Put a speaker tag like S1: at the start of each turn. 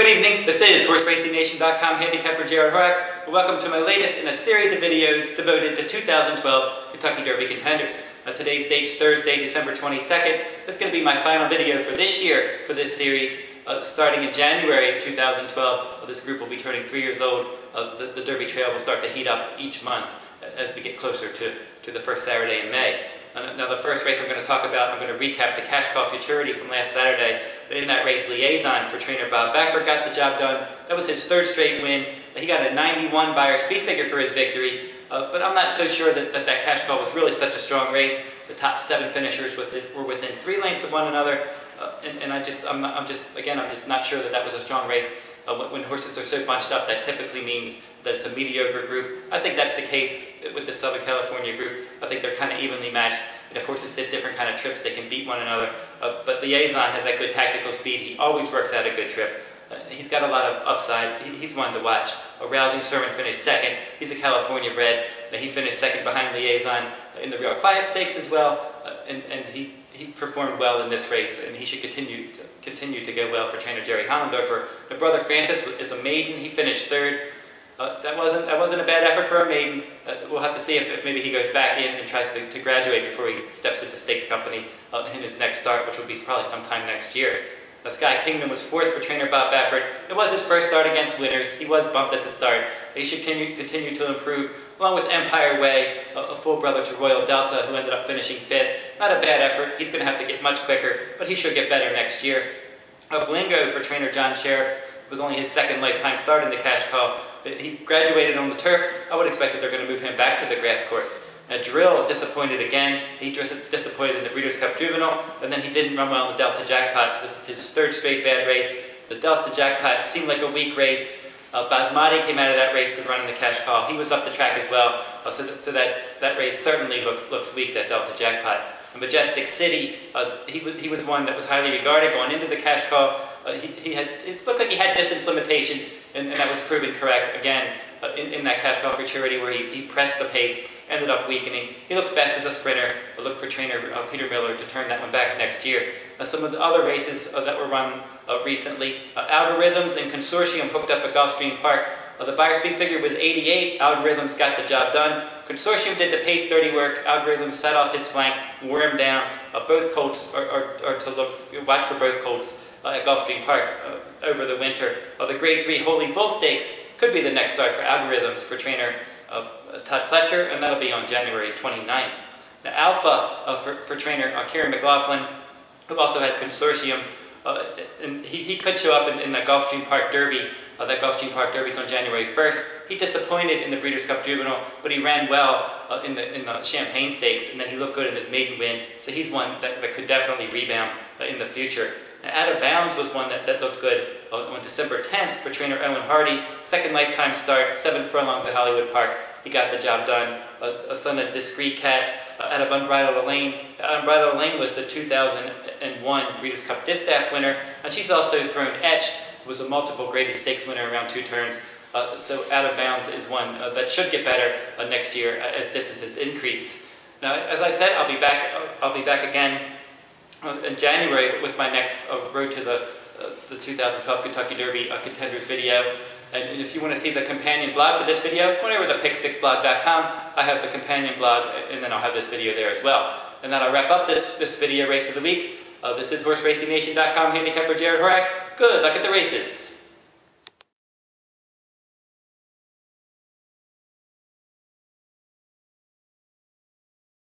S1: Good evening, this is HorseRacingNation.com handicapper Jared Horak. Welcome to my latest in a series of videos devoted to 2012 Kentucky Derby contenders. Today's date's Thursday, December 22nd. This is going to be my final video for this year for this series. Starting in January 2012, this group will be turning 3 years old. The Derby trail will start to heat up each month as we get closer to the first Saturday in May. Now the first race I'm going to talk about, I'm going to recap the cash call futurity from last Saturday. In that race, Liaison for trainer Bob Backer got the job done. That was his third straight win. He got a 91 Beyer speed figure for his victory, but I'm not so sure that cash call was really such a strong race. The top 7 finishers were within 3 lengths of one another, and I'm just not sure that was a strong race. When horses are so bunched up, that typically means that it's a mediocre group. I think that's the case with the Southern California group. I think they're kind of evenly matched. And if horses sit different kind of trips, they can beat one another. But Liaison has that good tactical speed. He always works out a good trip. He's got a lot of upside. He's one to watch. Rousing Sermon finished second. He's a California bred. He finished second behind Liaison in the Real Quiet Stakes as well. And he performed well in this race, and he should continue to go well for trainer Jerry Hollendorfer. The brother Francis is a maiden. He finished third. That wasn't a bad effort for a maiden. We'll have to see if maybe he goes back in and tries to graduate before he steps into stakes company in his next start, which will be probably sometime next year. The Sky Kingdom was 4th for trainer Bob Baffert. It was his first start against winners. He was bumped at the start. He should continue to improve, along with Empire Way, a full brother to Royal Delta, who ended up finishing 5th. Not a bad effort. He's going to have to get much quicker, but he should get better next year. Blingo for trainer John Sheriffs was only his second lifetime start in the cash call. He graduated on the turf. I would expect that they're going to move him back to the grass course. Drill disappointed again. He disappointed in the Breeders' Cup Juvenile, and then he didn't run well in the Delta Jackpot, so this is his third straight bad race. The Delta Jackpot seemed like a weak race. Basmati came out of that race to run in the cash call. He was up the track as well, so that race certainly looks weak, that Delta Jackpot. Majestic City, he was one that was highly regarded going into the cash call. It looked like he had distance limitations, and that was proven correct again in that cash call futurity where he pressed the pace, ended up weakening. He looked best as a sprinter. I look for trainer Peter Miller to turn that one back next year. Some of the other races that were run recently, Algorithms and Consortium hooked up at Gulfstream Park. The Beyer speed figure was 88. Algorithms got the job done. Consortium did the pace dirty work. Algorithms set off his flank, wore him down. Both colts are to watch for both colts at Gulfstream Park over the winter. The Grade 3 Holy Bull Stakes could be the next start for Algorithms for trainer Todd Pletcher, and that'll be on January 29th. Now Alpha for trainer Kieran McLaughlin, who also has Consortium, and he could show up in the Gulfstream Park Derby. That Gulfstream Park Derby is on January 1st. He disappointed in the Breeders' Cup Juvenile, but he ran well in the Champagne Stakes, and then he looked good in his maiden win. So he's one that could definitely rebound in the future. Now, Out of Bounds was one that looked good on December 10th for trainer Owen Hardy. Second lifetime start, 7 furlongs at Hollywood Park. He got the job done. A son of Discreet Cat out of Unbridled Lane. Unbridled Lane was the 2001 Breeders' Cup Distaff winner, and she's also thrown Etched, was a multiple graded stakes winner around 2 turns. So Out of Bounds is one that should get better next year as distances increase. Now, as I said, I'll be back again in January with my next Road to the 2012 Kentucky Derby contenders video. And if you want to see the companion blog to this video, go over to pick6blog.com. I have the companion blog, and then I'll have this video there as well. And that'll wrap up this video race of the week. This is HorseRacingNation.com handicapper Jared Horak. Good luck at the races.